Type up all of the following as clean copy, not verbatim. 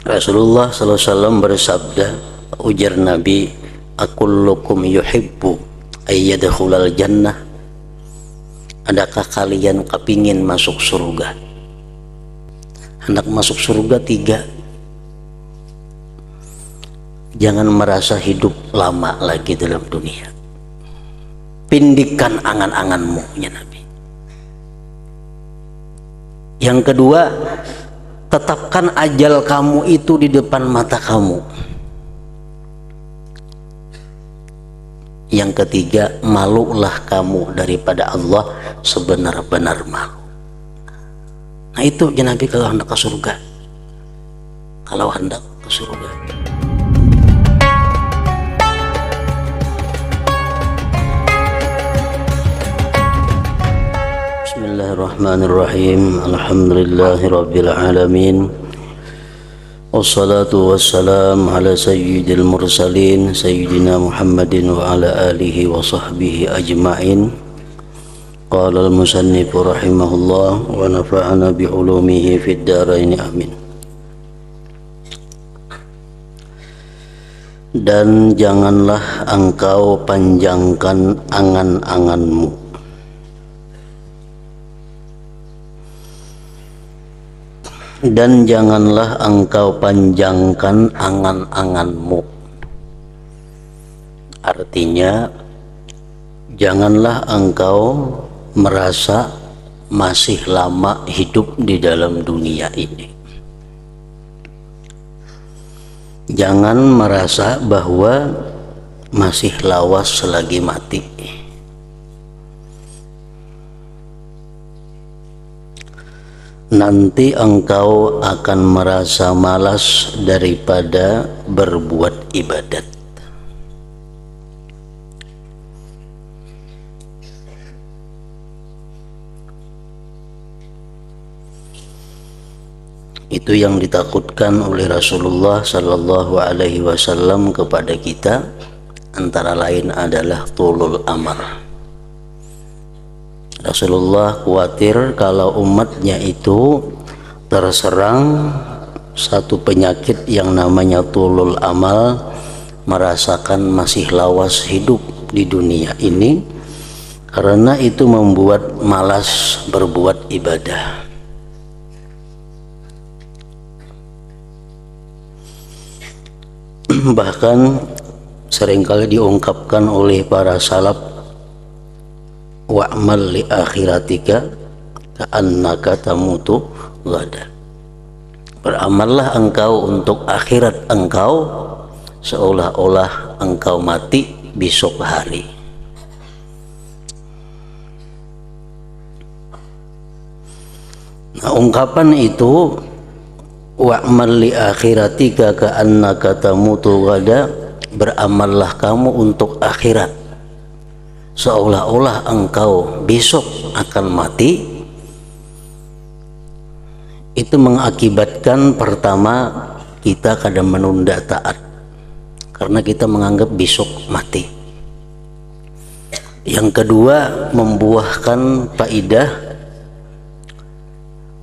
Rasulullah sallallahu alaihi wasallam bersabda, ujar Nabi, akullukum yuhibbu ayyadkhulal jannah, adakah kalian kepingin masuk surga? Hendak masuk surga 3. Jangan merasa hidup lama lagi dalam dunia. Pindikkan angan-anganmu, ya Nabi. Yang kedua, tetapkan ajal kamu itu di depan mata kamu. Yang ketiga, malulah kamu daripada Allah sebenar-benar malu. Nah itu ya Nabi kalau hendak ke surga. Kalau hendak ke surga. Bismillahirrahmanirrahim. Alhamdulillahirabbil alamin. Wassalatu wassalam ala sayyidil mursalin sayyidina Muhammadin wa ala alihi wa sahbihi ajma'in. Qala al-musannifu rahimahullah wa nafa'ana bi ulumihi fid dharain amin. Dan janganlah engkau panjangkan angan-anganmu. Dan janganlah engkau panjangkan angan-anganmu. Artinya, janganlah engkau merasa masih lama hidup di dalam dunia ini. Jangan merasa bahwa masih lawas selagi mati. Nanti engkau akan merasa malas daripada berbuat ibadat. Itu yang ditakutkan oleh Rasulullah sallallahu alaihi wasallam kepada kita, antara lain adalah tulul amal. Rasulullah khawatir kalau umatnya itu terserang satu penyakit yang namanya tulul amal, merasakan masih lawas hidup di dunia ini, karena itu membuat malas berbuat ibadah. Bahkan seringkali diungkapkan oleh para salaf, wa'mal li akhiratika ka'annaka tamutu ghadan. Beramallah engkau untuk akhirat engkau seolah-olah engkau mati besok hari. Nah, ungkapan itu wa'mal li akhiratika ka'annaka tamutu ghadan, beramallah kamu untuk akhirat seolah-olah engkau besok akan mati. Itu mengakibatkan, pertama, kita kadang menunda taat karena kita menganggap besok mati. Yang kedua, membuahkan faidah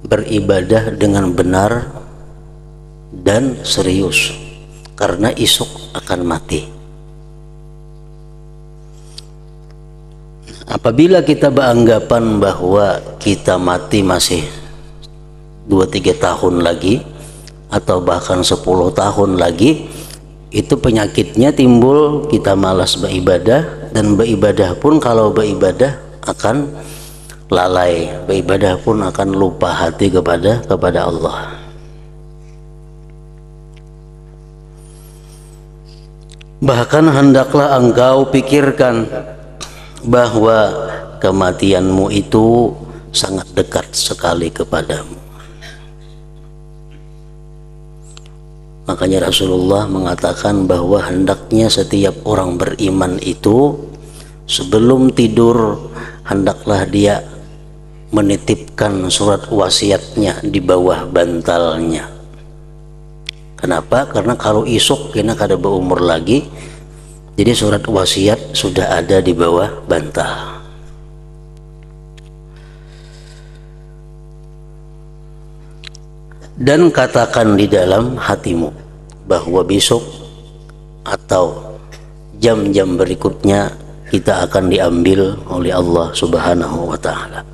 beribadah dengan benar dan serius karena esok akan mati. Apabila kita beranggapan bahwa kita mati masih 2-3 tahun lagi atau bahkan 10 tahun lagi, itu penyakitnya timbul, kita malas beribadah, dan beribadah pun kalau beribadah akan lalai, beribadah pun akan lupa hati kepada Allah. Bahkan hendaklah engkau pikirkan bahwa kematianmu itu sangat dekat sekali kepadamu. Makanya Rasulullah mengatakan bahwa hendaknya setiap orang beriman itu sebelum tidur hendaklah dia menitipkan surat wasiatnya di bawah bantalnya. Kenapa? Karena kalau esok kita kada berumur lagi, jadi surat wasiat sudah ada di bawah bantal. Dan katakan di dalam hatimu bahwa besok atau jam-jam berikutnya kita akan diambil oleh Allah Subhanahu wa Ta'ala.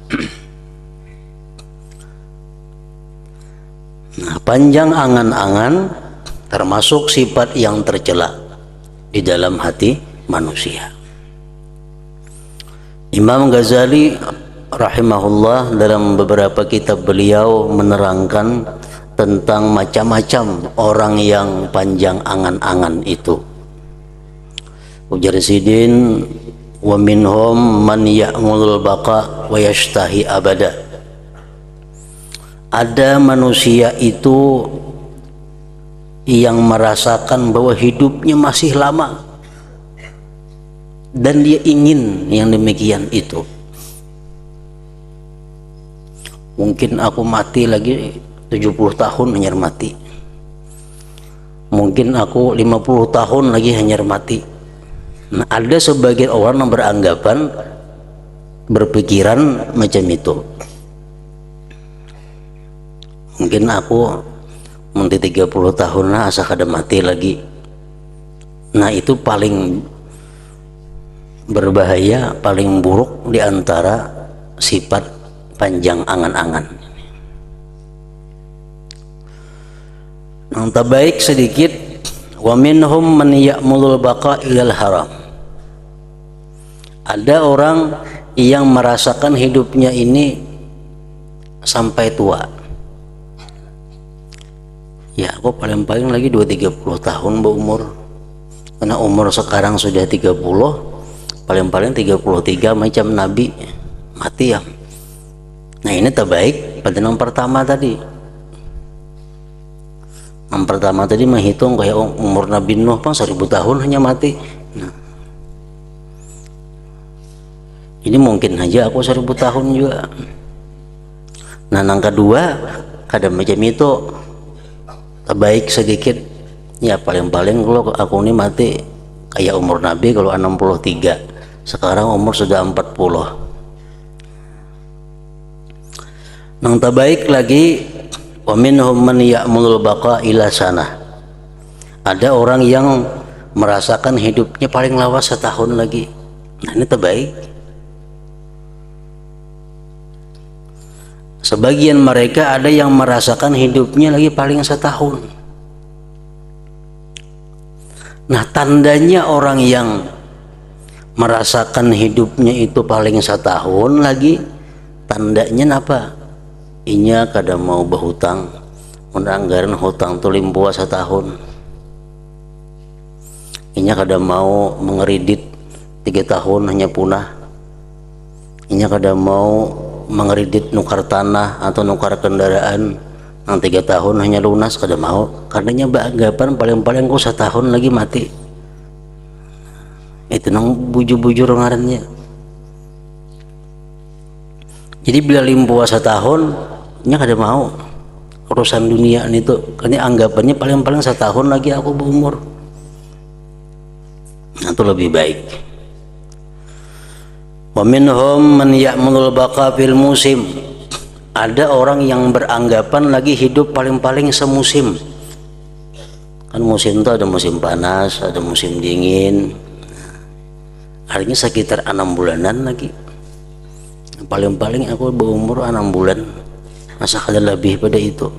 Nah, panjang angan-angan termasuk sifat yang tercela di dalam hati manusia. Imam Ghazali rahimahullah dalam beberapa kitab beliau menerangkan tentang macam-macam orang yang panjang angan-angan itu. Ujar Sidin, wa minhum man ya'mulul baqa wa yashtahi abada. Ada manusia itu yang merasakan bahwa hidupnya masih lama dan dia ingin yang demikian itu. Mungkin aku mati lagi 70 tahun hanya mati. Mungkin aku 50 tahun lagi hanya mati. Nah, ada sebagian orang yang beranggapan, berpikiran macam itu. Mungkin aku nanti 30 tahun lah asa kada mati lagi. Nah, itu paling berbahaya, paling buruk di antara sifat panjang angan-angan. Yang terbaik sedikit, wa minhum man ya'mulul baqa ilal haram. Ada orang yang merasakan hidupnya ini sampai tua. Ya, aku paling-paling lagi 2-30 tahun berumur. Karena umur sekarang sudah 30, paling-paling 33 macam Nabi mati ya. Nah, ini terbaik pada yang pertama tadi. Yang pertama tadi menghitung kayak umur Nabi Nuh 1000 tahun hanya mati. Nah, ini mungkin aja aku 1000 tahun juga. Nah, yang kedua kadang macam itu terbaik sedikit. Ya, paling-paling kalau aku ini mati kayak umur Nabi kalau 63. Sekarang umur sudah 40. Yang terbaik lagi, wa minhum man ya'mulul baqa ila sana. Ada orang yang merasakan hidupnya paling lawas setahun lagi. Nah, ini terbaik. Sebagian mereka ada yang merasakan hidupnya lagi paling setahun. Nah, tandanya orang yang merasakan hidupnya itu paling setahun lagi, tandanya apa? Inya kada mau berhutang, anggaran hutang tu limpuah setahun. Inya kada mau mengeridit 3 tahun hanya punah. Inya kada mau mengeridit nukar tanah atau nukar kendaraan yang 3 tahun hanya lunas, kada mau. Karenanya beranggapan paling-paling ku setahun lagi mati. Itu nang bujur-bujur ngarannya. Jadi bila limpuah setahun, nya kada mau urusan dunia itu, karena anggapannya paling-paling setahun lagi aku berumur. Nah, itu lebih baik. Wa minhum man ya'mulul baqa fil musim. Ada orang yang beranggapan lagi hidup paling-paling semusim. Kan musim itu ada musim panas, ada musim dingin. Artinya sekitar 6 bulanan lagi. Paling-paling aku berumur 6 bulan. Masa kada lebih pada itu.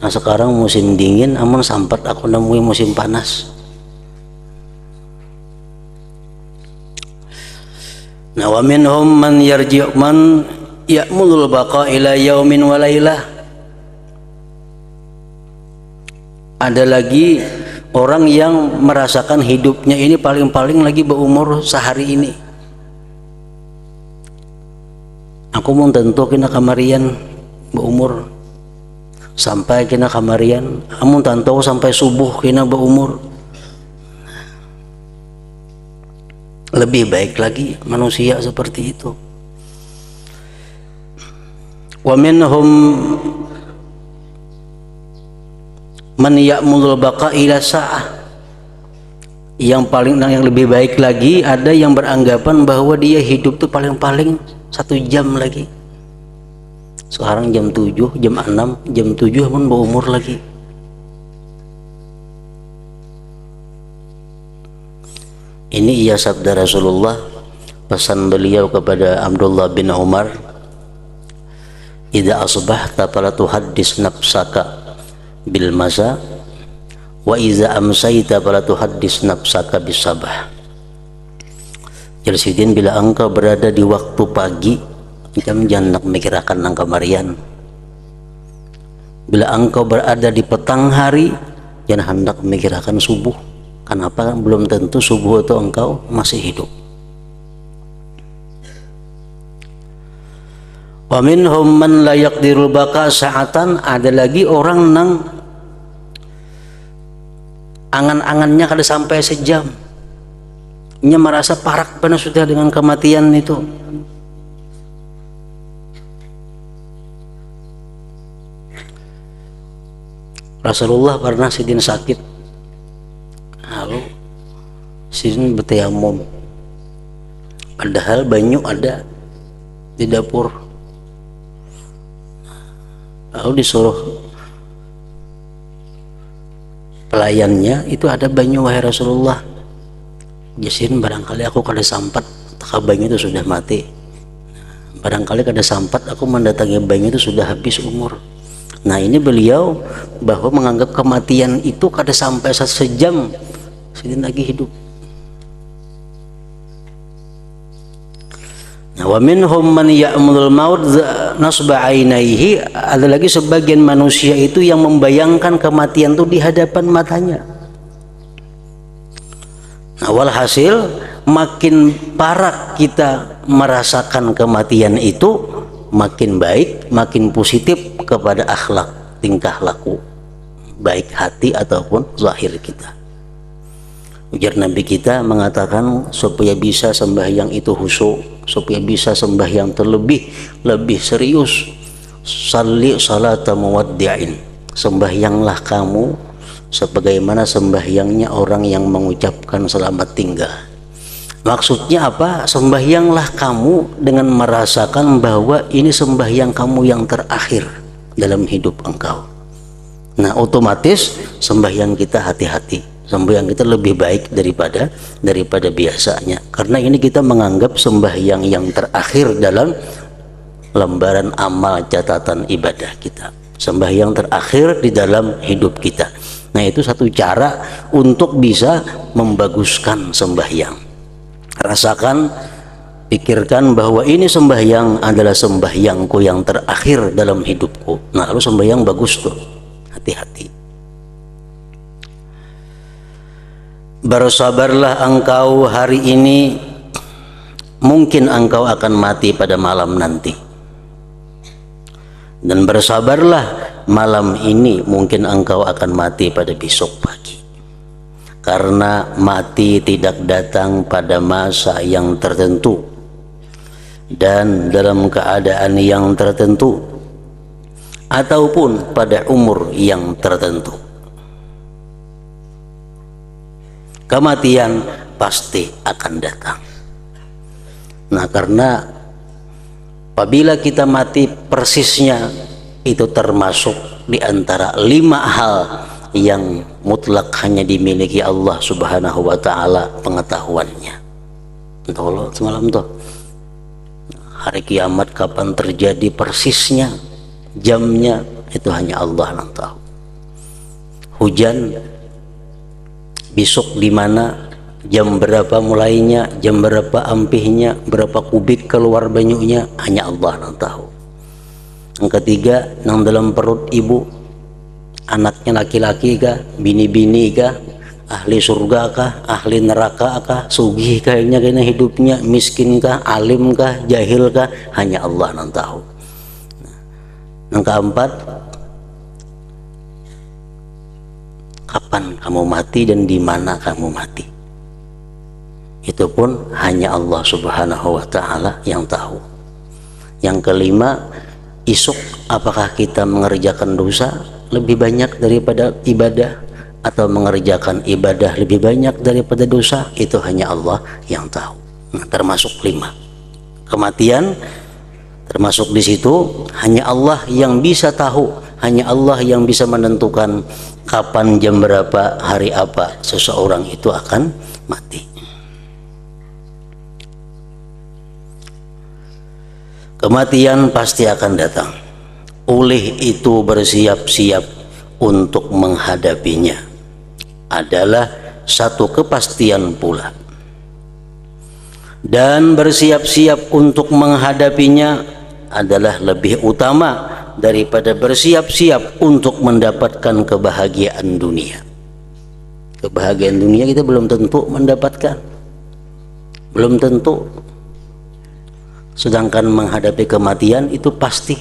Nah, sekarang musim dingin, amun sampat aku nemui musim panas. Nah, wa minhum man yarji'u man ya'mulul baqa ila yaumin wa lailah. Ada lagi orang yang merasakan hidupnya ini paling-paling lagi berumur sehari ini. Aku mau tentu kena kamarian berumur sampai kena kamarian, amun tentu sampai subuh kena berumur. Lebih baik lagi manusia seperti itu. Wa minhum man ya'mulul baqa ila sa'ah. Yang lebih baik lagi, ada yang beranggapan bahwa dia hidup tuh paling-paling 1 jam lagi. Sekarang jam 7, jam 6, jam 7 pun berumur lagi. Ini ia sabda Rasulullah, pesan beliau kepada Abdullah bin Umar, idza asbahta fala tuhaddis nafsaka bil masa wa idza amsayta fala tuhaddis nafsaka bis sabah. Jalsidin, bila engkau berada di waktu pagi, jangan nak mikirkan nang kamarian. Bila engkau berada di petang hari, jangan hendak memikirkan subuh. Kenapa? Belum tentu subuh itu engkau masih hidup. Wa minhum man la yaqdirul baka sa'atan, ada lagi orang nang angan-angannya kada sampai sejam. Nya merasa parak benar sudah dengan kematian itu. Rasulullah pernah sidin sakit, lalu sidin bertayamum, padahal banyu ada di dapur. Lalu disuruh pelayannya, itu ada banyu wahai Rasulullah. Jasin, barangkali aku kada sampat, tak banyu itu sudah mati. Barangkali kada sampat aku mendatangi banyu itu sudah habis umur. Nah, ini beliau bahwa menganggap kematian itu kada sampai sejam sidin lagi hidup. Nah, wa minhum man ya'mulul maut nasba ainaihi, ada lagi sebagian manusia itu yang membayangkan kematian itu di hadapan matanya. Nah, walhasil makin parah kita merasakan kematian itu, makin baik, makin positif kepada akhlak, tingkah laku, baik hati ataupun zahir kita. Ujar Nabi kita mengatakan, supaya bisa sembahyang itu khusyuk, supaya bisa sembahyang lebih serius, salli salata muwaddi'in, sembahyanglah kamu sebagaimana sembahyangnya orang yang mengucapkan selamat tinggal. Maksudnya apa? Sembahyanglah kamu dengan merasakan bahwa ini sembahyang kamu yang terakhir dalam hidup engkau. Nah, otomatis sembahyang kita hati-hati, sembahyang kita lebih baik daripada biasanya, karena ini kita menganggap sembahyang yang terakhir dalam lembaran amal catatan ibadah kita, sembahyang terakhir di dalam hidup kita. Nah, itu satu cara untuk bisa membaguskan sembahyang. Rasakan, pikirkan bahwa ini sembahyang adalah sembahyangku yang terakhir dalam hidupku. Nah, lalu sembahyang bagus tuh, hati-hati. Bersabarlah engkau hari ini, mungkin engkau akan mati pada malam nanti. Dan bersabarlah, malam ini mungkin engkau akan mati pada besok pagi. Karena mati tidak datang pada masa yang tertentu dan dalam keadaan yang tertentu ataupun pada umur yang tertentu. Kematian pasti akan datang. Nah, karena apabila kita mati persisnya, itu termasuk di antara 5 hal yang mutlak hanya dimiliki Allah Subhanahu wa ta'ala pengetahuannya. Entah semalam tuh, hari kiamat kapan terjadi persisnya, jamnya, itu hanya Allah yang tahu. Hujan besok di mana, jam berapa mulainya, jam berapa ampihnya, berapa kubik keluar banyunya, hanya Allah yang tahu. Yang ketiga, yang dalam perut ibu, anaknya laki-laki kah, bini-bini kah, ahli surga kah, ahli neraka kah, sugih kayaknya kena hidupnya, miskin kah, alim kah, jahil kah, hanya Allah yang tahu. Yang keempat, kapan kamu mati dan di mana kamu mati, itu pun hanya Allah Subhanahu wa ta'ala yang tahu. Yang kelima, esok apakah kita mengerjakan dosa lebih banyak daripada ibadah atau mengerjakan ibadah lebih banyak daripada dosa, itu hanya Allah yang tahu. Nah, termasuk 5. Kematian Termasuk di situ hanya Allah yang bisa tahu, hanya Allah yang bisa menentukan kapan, jam berapa, hari apa seseorang itu akan mati. Kematian pasti akan datang. Oleh itu bersiap-siap untuk menghadapinya adalah satu kepastian pula. Dan bersiap-siap untuk menghadapinya adalah lebih utama daripada bersiap-siap untuk mendapatkan kebahagiaan dunia. Kebahagiaan dunia kita belum tentu mendapatkan, belum tentu. Sedangkan menghadapi kematian itu pasti.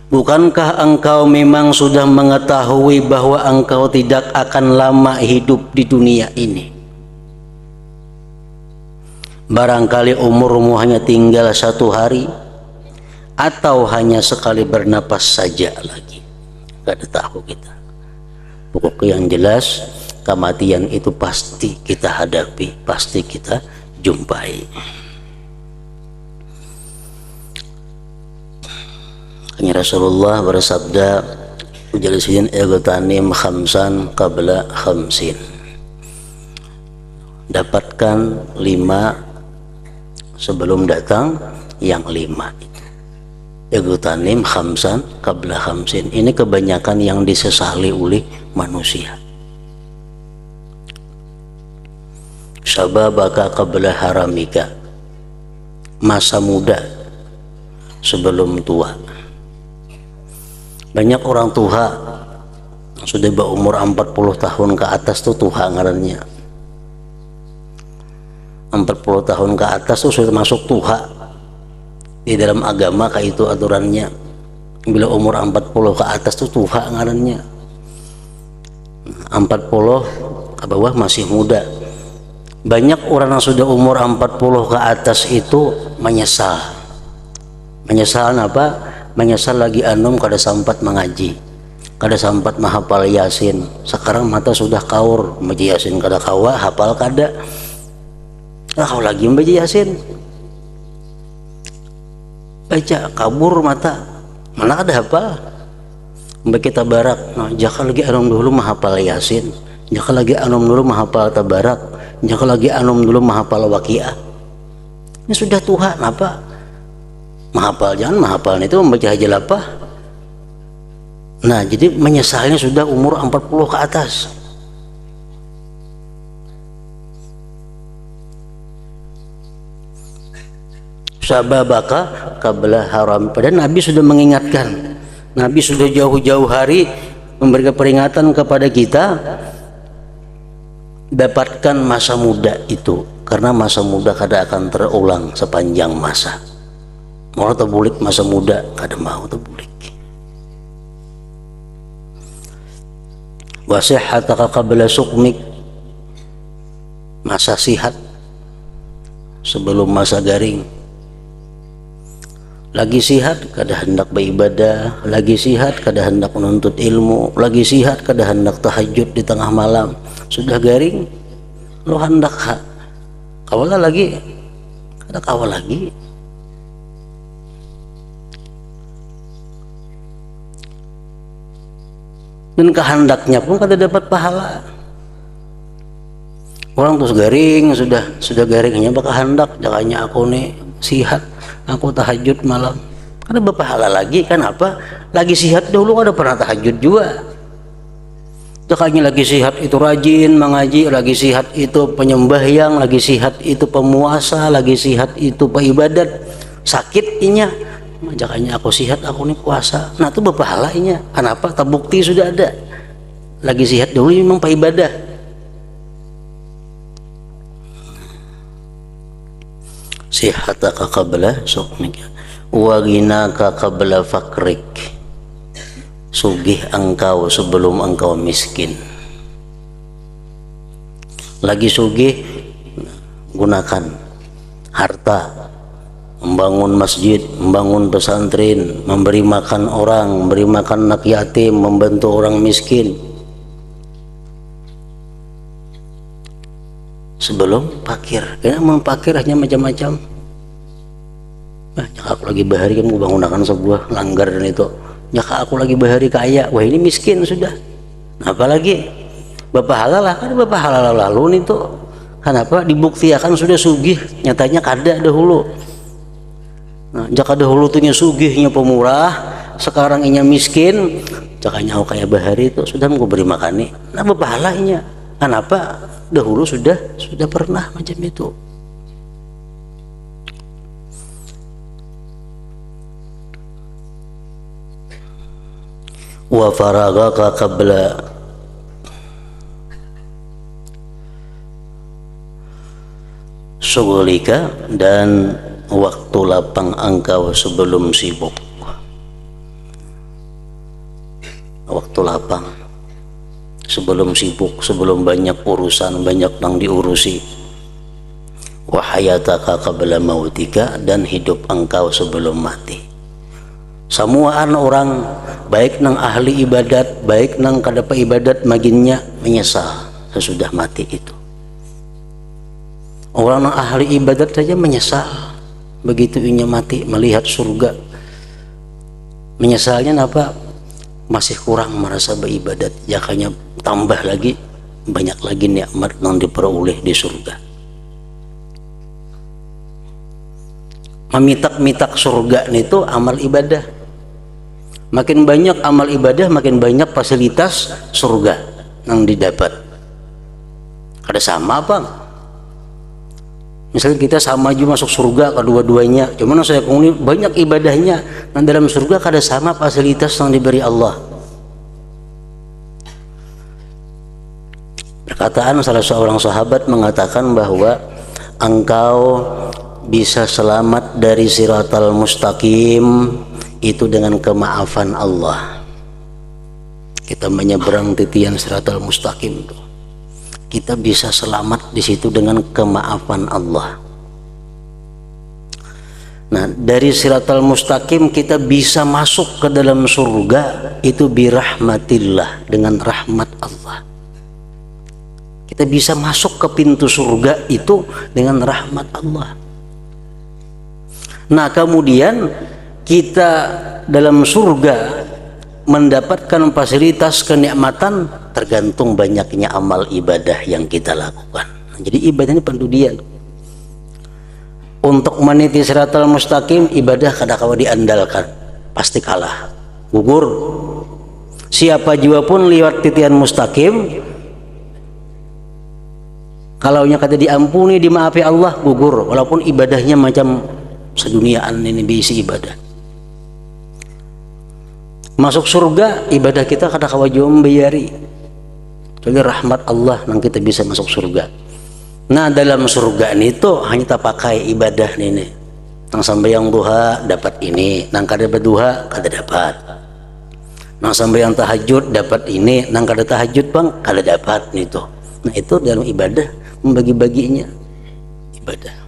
Bukankah engkau memang sudah mengetahui bahwa engkau tidak akan lama hidup di dunia ini? Barangkali umurmu hanya tinggal 1 hari, atau hanya sekali bernapas saja lagi. Gak ada tahu kita. Pokoknya yang jelas, kematian itu pasti kita hadapi, pasti kita jumpai. Hanya Rasulullah bersabda, "Ujalisin igtanim khamsan qabla khamsin." Dapatkan 5 sebelum datang yang 5 itu. Igtanim khamsan qabla khamsin. Ini kebanyakan yang disesali oleh manusia. Syababaka qabla haramika. Masa muda sebelum tua. Banyak orang tua yang sudah berumur 40 tahun ke atas tuh tua ngarannya. 40 tahun ke atas tuh sudah masuk tua. Di dalam agama kayak itu aturannya. Bila umur 40 ke atas tuh tua ngarannya. 40 ke bawah masih muda. Banyak orang yang sudah umur 40 ke atas itu menyesal. Menyesal apa? Menyesal lagi anum kada sempat mengaji, kada sempat menghafal Yasin. Sekarang mata sudah kaur, membaca Yasin kada kawa, hafal kada. Kau lagi membaca Yasin, baca kabur mata, mana ada hafal. Membaca tabarak, nah jaka lagi anum dulu menghafal Yasin, jaka lagi anum dulu menghafal tabarak, jaka lagi anum dulu menghafal waqiah. Ini sudah Tuhan apa? Menghafal, jangan menghafal itu membaca aja apa. Nah, jadi menyesalnya sudah umur 40 ke atas. Sababaka qabla haram. Padahal Nabi sudah mengingatkan. Nabi sudah jauh-jauh hari memberikan peringatan kepada kita, dapatkan masa muda itu, karena masa muda kada akan terulang sepanjang masa. Mau terbulik masa muda kada mau terbulik. Wasihhataka qabla sukmik. Masa sihat sebelum masa garing. Lagi sihat kada hendak beribadah, lagi sihat kada hendak menuntut ilmu, lagi sihat kada hendak tahajud di tengah malam. Sudah garing lo hendak kawal lagi, kada kawal lagi. Dan kehendaknya pun kada dapat pahala. Orang terus garing, sudah garingnya bakal hendak, jakanya aku nih sihat, aku tahajud malam, kada berpahala lagi. Kan apa? Lagi sihat dulu kada pernah tahajud juga. Jakanya lagi sihat itu rajin mengaji, lagi sihat itu penyembahyang, lagi sihat itu pemuasa, lagi sihat itu peibadat. Sakit inya, jakanya aku sihat, aku nih puasa. Nah itu berpahalanya. Kenapa? Terbukti sudah ada. Lagi sihat dulu memang peibadah. Sihataka qabla sukmika wa ghinaka qabla fakrik. Sugih engkau sebelum engkau miskin. Lagi sugih, gunakan harta, membangun masjid, membangun pesantren, memberi makan orang, memberi makan anak yatim, membantu orang miskin. sebelum pakir. Karena mempakir hanya macam-macam. Nyaka aku lagi bahari kamu bangunakan sebuah langgar dan itu. Nyaka aku lagi bahari kaya, wah ini miskin sudah. Nah, apalagi bapak halal lah, kan bapak halal lalu nih tuh. Kenapa dibuktikan sudah sugih, nyatanya kada dahulu. Nah, jaka dahulu tuhnya sugihnya pemurah, sekarang inya miskin, jakanya aku kaya bahari itu sudah mau beri makan nih. Nah, bapak halahnya. Kenapa dahulu sudah pernah macam itu. Wa faragaka qabla syughlika, dan waktu lapang engkau sebelum sibuk. Waktu lapang sebelum sibuk, sebelum banyak urusan, banyak yang diurusi. Wa hayataka qabla mautika, dan hidup engkau sebelum mati. Samuaan orang baik nang ahli ibadat, baik nang kadapa ibadat maginnya menyesal sesudah mati itu. Orang nang ahli ibadat saja menyesal begitu inya mati melihat surga. Menyesalnya apa? Masih kurang merasa beribadat, jakanya tambah lagi banyak lagi nikmat yang diperoleh di surga. Memitak-mitak surga itu amal ibadah. Makin banyak amal ibadah, makin banyak fasilitas surga yang didapat. Ada sama bang? Misalnya kita sama juga masuk surga kedua-duanya, cuman saya ini banyak ibadahnya. Nah, dalam surga kada sama fasilitas yang diberi Allah. Perkataan salah seorang sahabat mengatakan bahwa engkau bisa selamat dari siratal mustaqim itu dengan kemaafan Allah. Kita menyeberang titian siratal mustaqim itu, kita bisa selamat di situ dengan kemaafan Allah. Nah, dari siratal mustaqim kita bisa masuk ke dalam surga itu birahmatillah, dengan rahmat Allah. Kita bisa masuk ke pintu surga itu dengan rahmat Allah. Nah, kemudian kita dalam surga mendapatkan fasilitas kenikmatan tergantung banyaknya amal ibadah yang kita lakukan. Jadi ibadah ini pendudian. Untuk meniti siratal mustaqim, ibadah kadang-kadang diandalkan, pasti kalah, gugur. Siapa jua pun lewat titian mustaqim, kalau nya kata diampuni, dimaafi Allah, gugur. Walaupun ibadahnya macam seduniaan ini diisi ibadah. Masuk surga, ibadah kita kadang-kadang jua membayari. Jadi rahmat Allah yang kita bisa masuk surga. Nah, dalam surga ini tuh hanya tak pakai ibadah ini. Nang sambayang duha dapat ini, nang kada berduha kada dapat. Nang sambayang tahajud dapat ini, nang kada tahajud bang kada dapat itu. Nah, itu dalam ibadah membagi-baginya ibadah.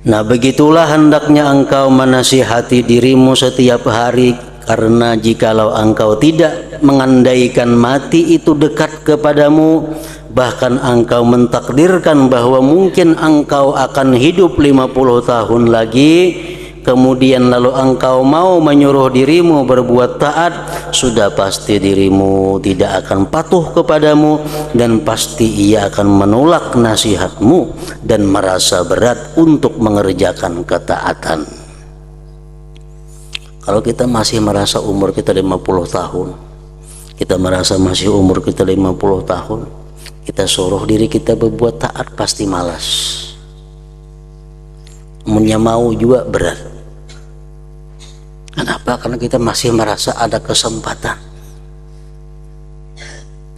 Nah, begitulah hendaknya engkau menasihati dirimu setiap hari, karena jikalau engkau tidak mengandaikan mati itu dekat kepadamu, bahkan engkau mentakdirkan bahwa mungkin engkau akan hidup 50 tahun lagi, kemudian lalu engkau mau menyuruh dirimu berbuat taat, sudah pasti dirimu tidak akan patuh kepadamu, dan pasti ia akan menolak nasihatmu dan merasa berat untuk mengerjakan ketaatan. Kalau kita masih merasa umur kita 50 tahun, kita merasa masih umur kita 50 tahun, kita suruh diri kita berbuat taat pasti malas. Punya mau juga berat. Kenapa? Karena kita masih merasa ada kesempatan,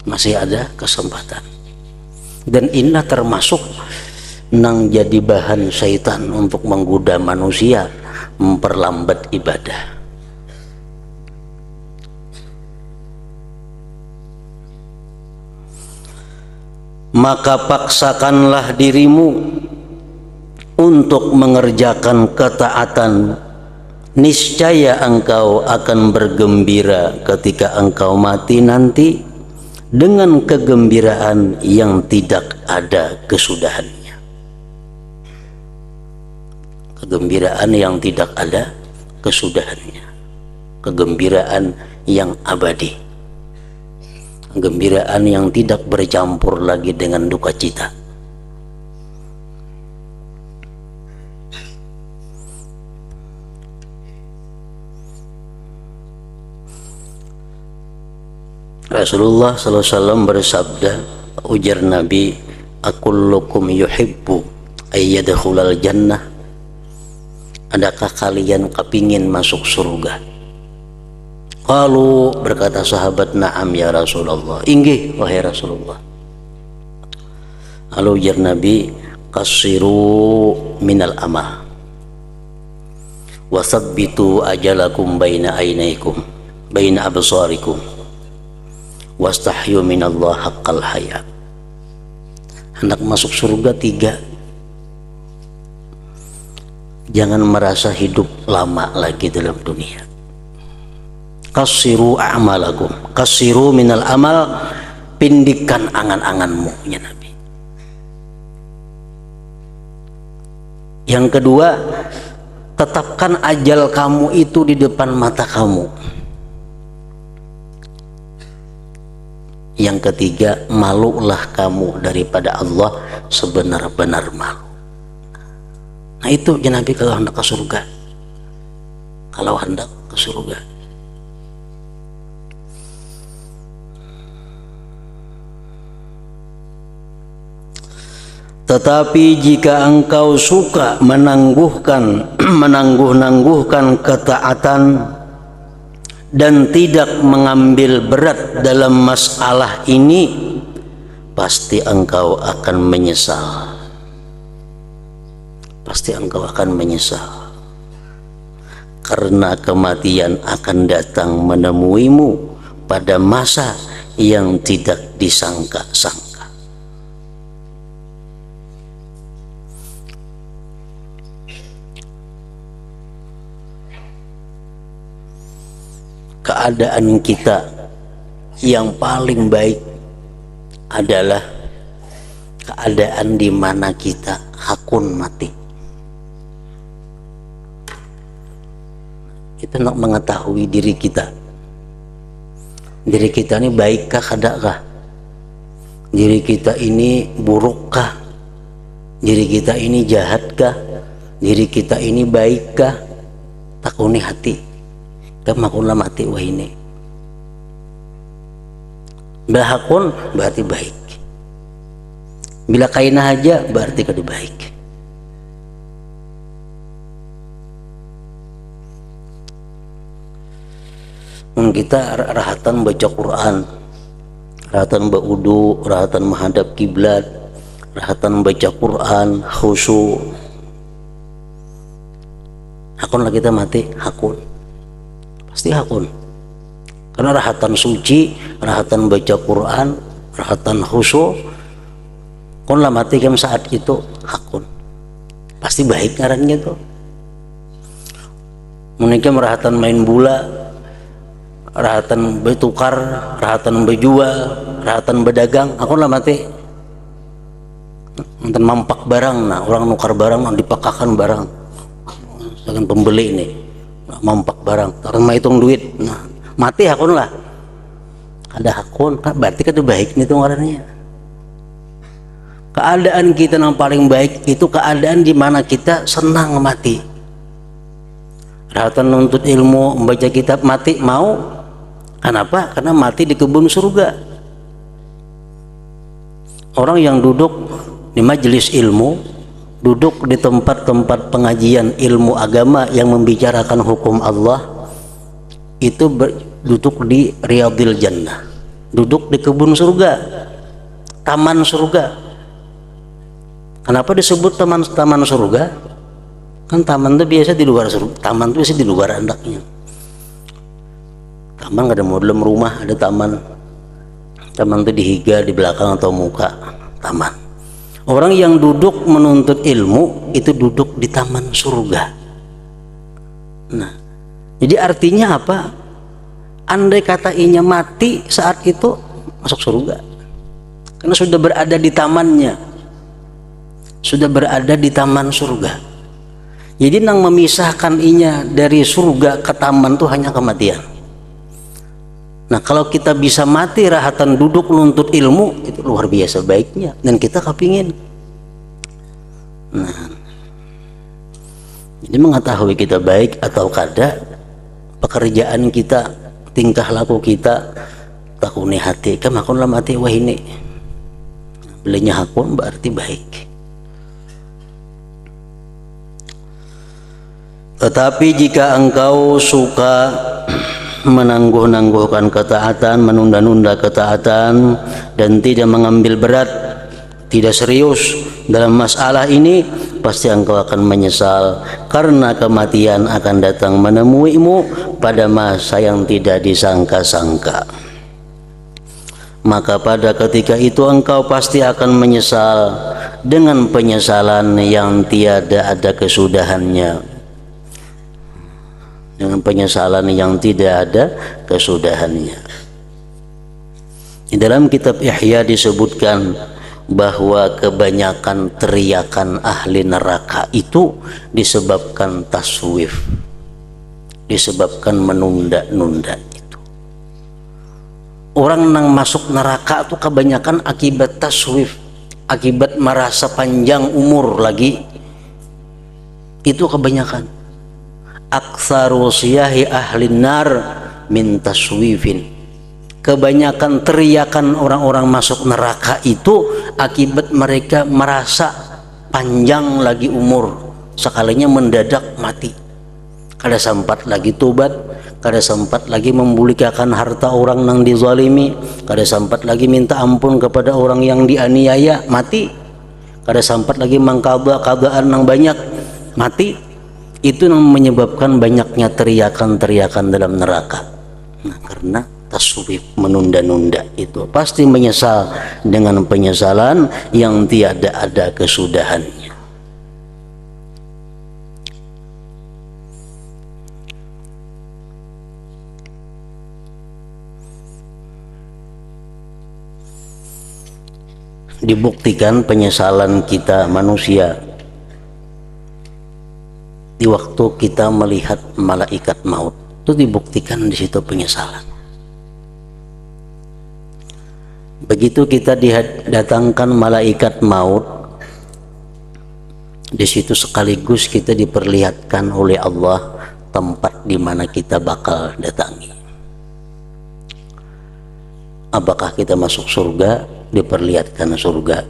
masih ada kesempatan. Dan inilah termasuk nang jadi bahan syaitan untuk menggoda manusia, memperlambat ibadah. Maka paksakanlah dirimu untuk mengerjakan ketaatan, niscaya engkau akan bergembira ketika engkau mati nanti, dengan kegembiraan yang tidak ada kesudahannya. Kegembiraan yang tidak ada kesudahannya, kegembiraan yang abadi, kegembiraan yang tidak bercampur lagi dengan duka cita. Rasulullah SAW bersabda, ujar Nabi, akullukum yuhibbu ayyadkhulal jannah, adakah kalian kepingin masuk surga? Qalu, berkata sahabat, na'am ya Rasulullah, inggih wahai Rasulullah. Lalu ujar Nabi, qasiru minal amal wasabbitu ajalakum baina ainaikum baina absarikum wastahyu minallah haqqal haya. Hendak masuk surga 3, jangan merasa hidup lama lagi dalam dunia. Qasiru a'malakum, qasiru minal amal, pindikan angan-anganmu, ya Nabi. Yang kedua, tetapkan ajal kamu itu di depan mata kamu. Yang ketiga, malulah kamu daripada Allah sebenar-benar malu. Nah itu ya Nabi kalau hendak ke surga, kalau hendak ke surga. Tetapi jika engkau suka menangguh-nangguhkan ketaatan dan tidak mengambil berat dalam masalah ini, pasti engkau akan menyesal. Pasti engkau akan menyesal, karena kematian akan datang menemuimu pada masa yang tidak disangka-sangka. Keadaan kita yang paling baik adalah keadaan di mana kita hakun mati. Kita nak mengetahui diri kita. Diri kita ini baikkah, kadakkah? Diri kita ini burukkah? Diri kita ini jahatkah? Diri kita ini baikkah? Takuni hati. Kamakunlah mati wah ini. Bila hakun berarti baik. Bila kaina aja berarti kada baik. Kita rahatan baca Quran, rahatan baudu, rahatan menghadap kiblat, rahatan baca Quran, khusyuk. Hakunlah kita mati, hakun. Pasti hakun, karena rahatan suci, rahatan baca Quran, rahatan khusyuk, konlah mati kem saat itu hakun, pasti baik ngarannya tuh. Menikah rahatan main bola, rahatan bertukar, rahatan berjual, rahatan berdagang, akunlah mati. Nonton mampak barang, nah orang nukar barang, dipakakan barang, dengan pembeli ini. Mampak barang, orang hitung duit, nah mati hakun lah. Ada hakun, berarti kan baik nih tuh orangnya. Keadaan kita yang paling baik itu keadaan di mana kita senang mati. Rahatan nuntut ilmu, membaca kitab, mati mau. Kenapa? Karena mati di kebun surga. Orang yang duduk di majelis ilmu, duduk di tempat-tempat pengajian ilmu agama yang membicarakan hukum Allah, itu duduk di Riyadil Jannah, duduk di kebun surga, taman surga. Kenapa disebut taman surga? Kan taman itu biasa di luar surga, taman itu biasa di luar andaknya. Taman ada mau dalam rumah, ada taman. Taman itu dihiga di belakang atau muka taman. Orang yang duduk menuntut ilmu itu duduk di taman surga. Nah, jadi artinya apa? Andai kata inya mati saat itu, masuk surga. Karena sudah berada di tamannya, sudah berada di taman surga. Jadi yang memisahkan inya dari surga ke taman itu hanya kematian. Nah kalau kita bisa mati rahatan duduk nuntut ilmu, itu luar biasa baiknya, dan kita kepingin. Nah, jadi mengetahui kita baik atau kada, pekerjaan kita, tingkah laku kita, takuni hati, kamakunlah mati wah ini. Belinya hakun berarti baik. Tetapi jika engkau suka menangguh-nangguhkan ketaatan, menunda-nunda ketaatan, dan tidak mengambil berat, tidak serius dalam masalah ini, pasti engkau akan menyesal, karena kematian akan datang menemuimu pada masa yang tidak disangka-sangka. Maka pada ketika itu engkau pasti akan menyesal dengan penyesalan yang tiada ada kesudahannya, dengan penyesalan yang tidak ada kesudahannya. Di dalam kitab Ihya disebutkan bahwa kebanyakan teriakan ahli neraka itu disebabkan taswif, disebabkan menunda-nunda. Orang yang masuk neraka itu kebanyakan akibat taswif, akibat merasa panjang umur lagi. Itu kebanyakan. Aktsaru siyahi ahli nar min taswifin. Kebanyakan teriakan orang-orang masuk neraka itu akibat mereka merasa panjang lagi umur, sekalinya mendadak mati. Kada sempat lagi tobat, kada sempat lagi membulikan harta orang yang dizalimi, kada sempat lagi minta ampun kepada orang yang dianiaya, mati. Kada sempat lagi mengqada-qadaan yang banyak, mati. Itu yang menyebabkan banyaknya teriakan-teriakan dalam neraka. Nah, karena taswif, menunda-nunda itu pasti menyesal dengan penyesalan yang tiada ada kesudahannya. Dibuktikan penyesalan kita manusia di waktu kita melihat malaikat maut, itu dibuktikan di situ penyesalan. Begitu kita didatangkan malaikat maut, di situ sekaligus kita diperlihatkan oleh Allah tempat di mana kita bakal datangi. Apakah kita masuk surga? Diperlihatkan surga.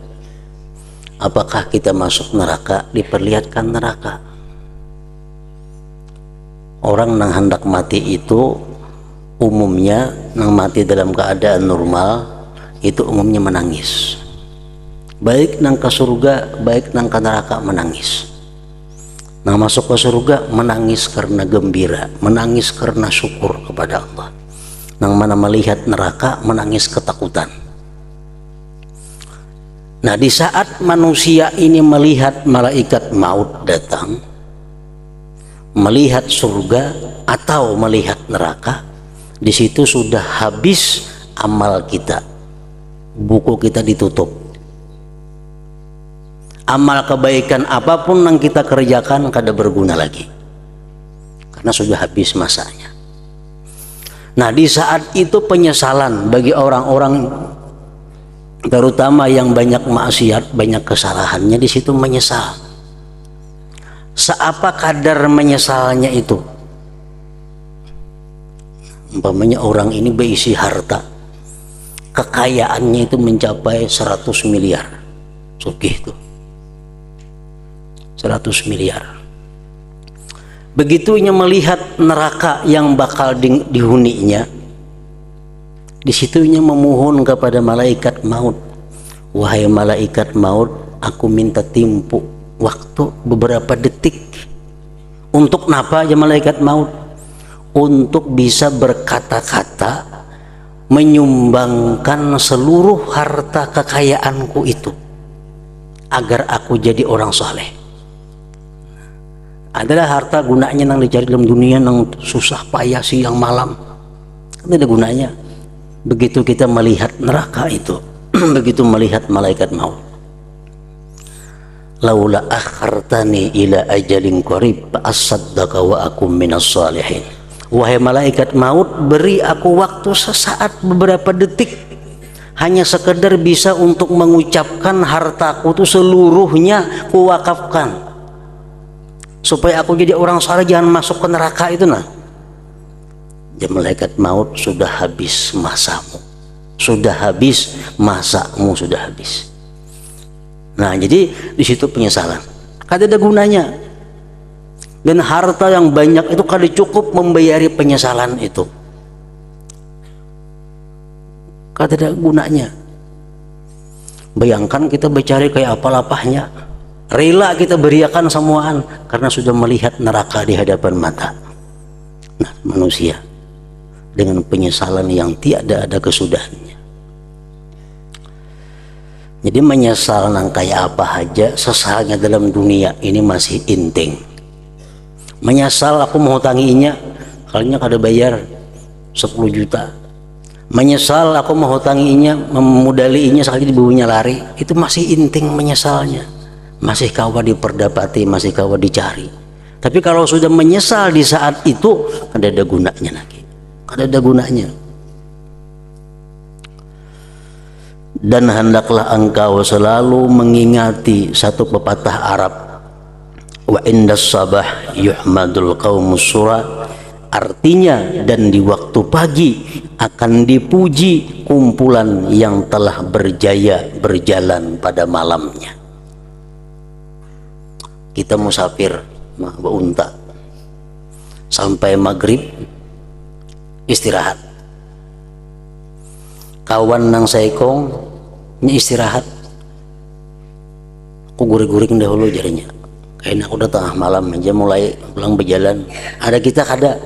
Apakah kita masuk neraka? Diperlihatkan neraka. Orang yang hendak mati itu umumnya yang mati dalam keadaan normal itu umumnya menangis. Baik nang ke surga, baik nang ke neraka menangis. Nang masuk ke surga menangis karena gembira, menangis karena syukur kepada Allah. Nang mana melihat neraka menangis ketakutan. Nah, di saat manusia ini melihat malaikat maut datang, melihat surga atau melihat neraka, di situ sudah habis amal kita. Buku kita ditutup. Amal kebaikan apapun yang kita kerjakan kada berguna lagi, karena sudah habis masanya. Nah, di saat itu penyesalan bagi orang-orang, terutama yang banyak maksiat, banyak kesalahannya, di situ menyesal. Seapa kadar menyesalnya itu? Umpamanya orang ini berisi harta, kekayaannya itu mencapai 100 miliar, sugih itu 100 miliar. Begitunya melihat neraka yang bakal dihuninya, di situnya memohon kepada malaikat maut, wahai malaikat maut, aku minta tempo waktu beberapa detik. Untuk napa ya malaikat maut? Untuk bisa berkata-kata menyumbangkan seluruh harta kekayaanku itu agar aku jadi orang saleh. Adalah harta gunanya yang dicari dalam dunia yang susah payah siang malam, kan ada gunanya. begitu kita melihat neraka itu, begitu melihat malaikat maut, laula akhartani ila ajalin qarib fa asaddaqa wa akum minas shalihin. Wahai malaikat maut, beri aku waktu sesaat, beberapa detik, hanya sekedar bisa untuk mengucapkan hartaku itu seluruhnya kuwakafkan supaya aku jadi orang saleh, jangan masuk ke neraka itu. Nah, ya malaikat maut, sudah habis masamu, sudah habis masamu, sudah habis. Nah, jadi di situ penyesalan kada ada gunanya, dan harta yang banyak itu kada cukup membayari penyesalan itu, kada ada gunanya. Bayangkan kita bercari kayak apa lapahnya, rela kita beriakan semuaan karena sudah melihat neraka di hadapan mata. Nah, manusia dengan penyesalan yang tiada ada kesudahannya. Jadi menyesal nang kayak apa aja, sesalnya dalam dunia ini masih inting. Menyesal aku menghutanginya, kalinya kada bayar 10 juta. Menyesal aku menghutanginya, memudalinya sekali dibubuhnya lari, itu masih inting menyesalnya. Masih kawa diperdapati, masih kawa dicari. Tapi kalau sudah menyesal di saat itu, kada ada gunanya lagi, kada ada gunanya. Dan hendaklah engkau selalu mengingati satu pepatah Arab, wa indas sabah yuhmadul qaumus sura, artinya dan di waktu pagi akan dipuji kumpulan yang telah berjaya berjalan pada malamnya. Kita musafir unta sampai maghrib istirahat, kawan nang saikong istirahat, aku guring-guring dahulu jarinya, kayaknya aku udah tengah malam aja mulai pulang berjalan. Ada kita kada,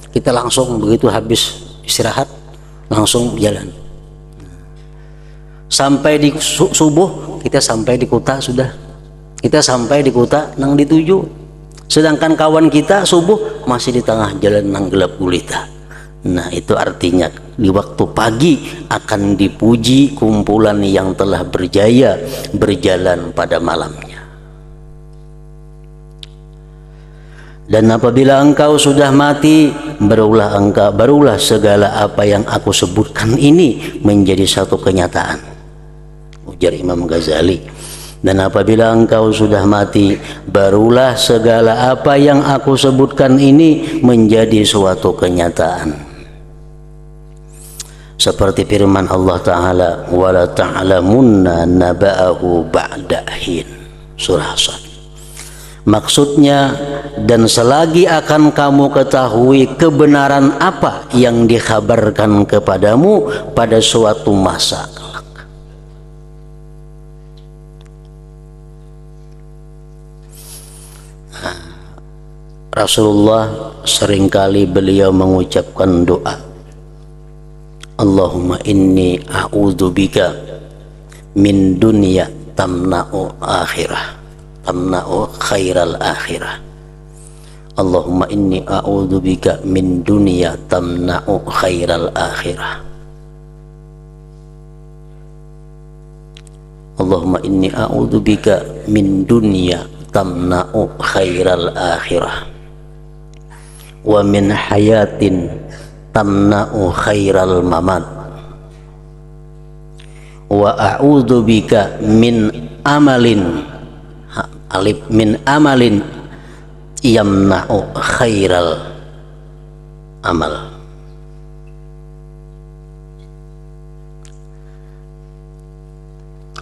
kita langsung begitu habis istirahat langsung jalan sampai di subuh, kita sampai di kota, sudah kita sampai di kota nang dituju, sedangkan kawan kita subuh masih di tengah jalan nang gelap gulita. Nah, itu artinya di waktu pagi akan dipuji kumpulan yang telah berjaya berjalan pada malamnya. Dan apabila engkau sudah mati, barulah segala apa yang aku sebutkan ini menjadi satu kenyataan, ujar Imam Ghazali. Dan apabila engkau sudah mati, barulah segala apa yang aku sebutkan ini menjadi suatu kenyataan. Seperti firman Allah Ta'ala, wala ta'lamunna naba'ahu ba'da hin, surah Sad. Maksudnya, dan selagi akan kamu ketahui kebenaran apa yang dikhabarkan kepadamu pada suatu masa kelak. Rasulullah seringkali beliau mengucapkan doa, Allahumma inni a'udzubika min dunya tamna'u akhirah, tamna'u khairal akhirah. Allahumma inni a'udzubika min dunya tamna'u khairal akhirah. Allahumma inni a'udzubika min dunya tamna'u khairal akhirah wa min hayatin tamna'u khairal mamat wa a'udzu bika min amalin alif min amalin yamna'u khairal amal.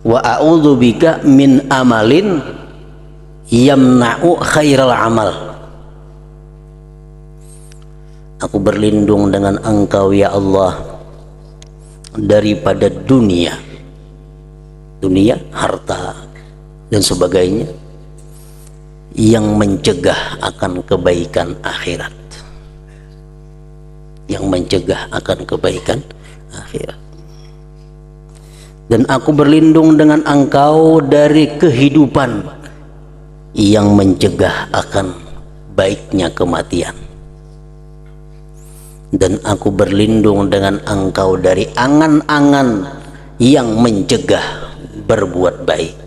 Wa a'udzu bika min amalin yamna'u khairal amal. Aku berlindung dengan Engkau ya Allah daripada dunia, harta dan sebagainya yang mencegah akan kebaikan akhirat, yang mencegah akan kebaikan akhirat. Dan aku berlindung dengan Engkau dari kehidupan yang mencegah akan baiknya kematian. dan aku berlindung dengan engkau dari angan-angan yang mencegah berbuat baik.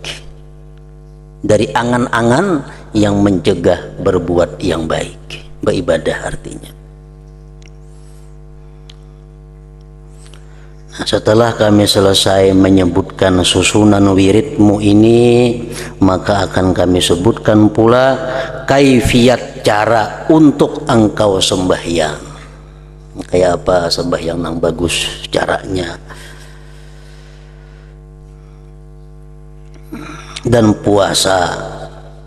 Dari angan-angan yang mencegah berbuat yang baik, beribadah artinya. Nah, setelah kami selesai menyebutkan susunan wiridmu ini, maka akan kami sebutkan pula kaifiat cara untuk engkau sembahyang. Kayak apa sembahyang yang bagus caranya, dan puasa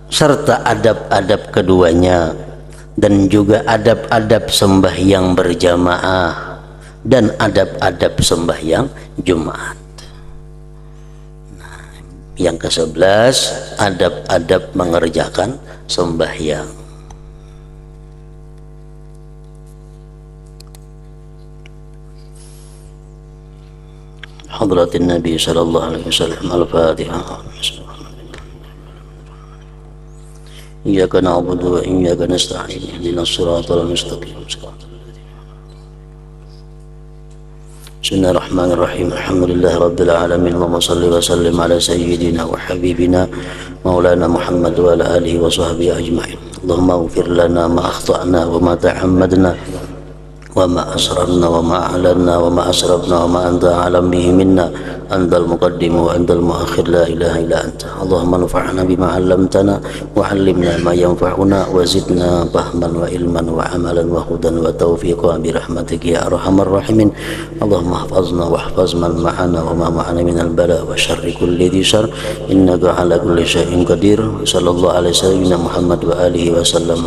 serta adab-adab keduanya, dan juga adab-adab sembahyang berjamaah dan adab-adab sembahyang Jumat. Nah, yang ke-11 adab-adab mengerjakan sembahyang. Hadratin Nabi sallallahu alaihi wasallam. Al-Fatihah. Iyyaka na'budu wa iyyaka nasta'in. Ihdinas siratal mustaqim. Bismillahirrahmanirrahim. Alhamdulillah rabbil alamin. Allahumma shalli wa sallim ala sayyidina wa habibina maulana Muhammad wa ala alihi wa sahbihi ajma'in. Allahumma ighfir lana ma akhta'na wa ma ta'ammadna wa ma asrarna wa ma a'lanna wa ma asrafna wa ma anta a'lam bihi minna antal muqaddim wa antal muakhir la ilaha illa anta. Allahumma anfa'na bima 'allamtana wa 'allimna ma yanfa'una wa zidna fahman wa ilman wa amalan wa hudan wa tawfiqan bi rahmatika ya arhamar rahimin. Allahumma ihfazna wa ihfaz man ma'ana wa ma ma'ana min al bala wa syarri kulli dhi syarr innaka 'ala kulli syai'in qadir. Sallallahu alaihi wasallam Muhammad wa alihi wasallam.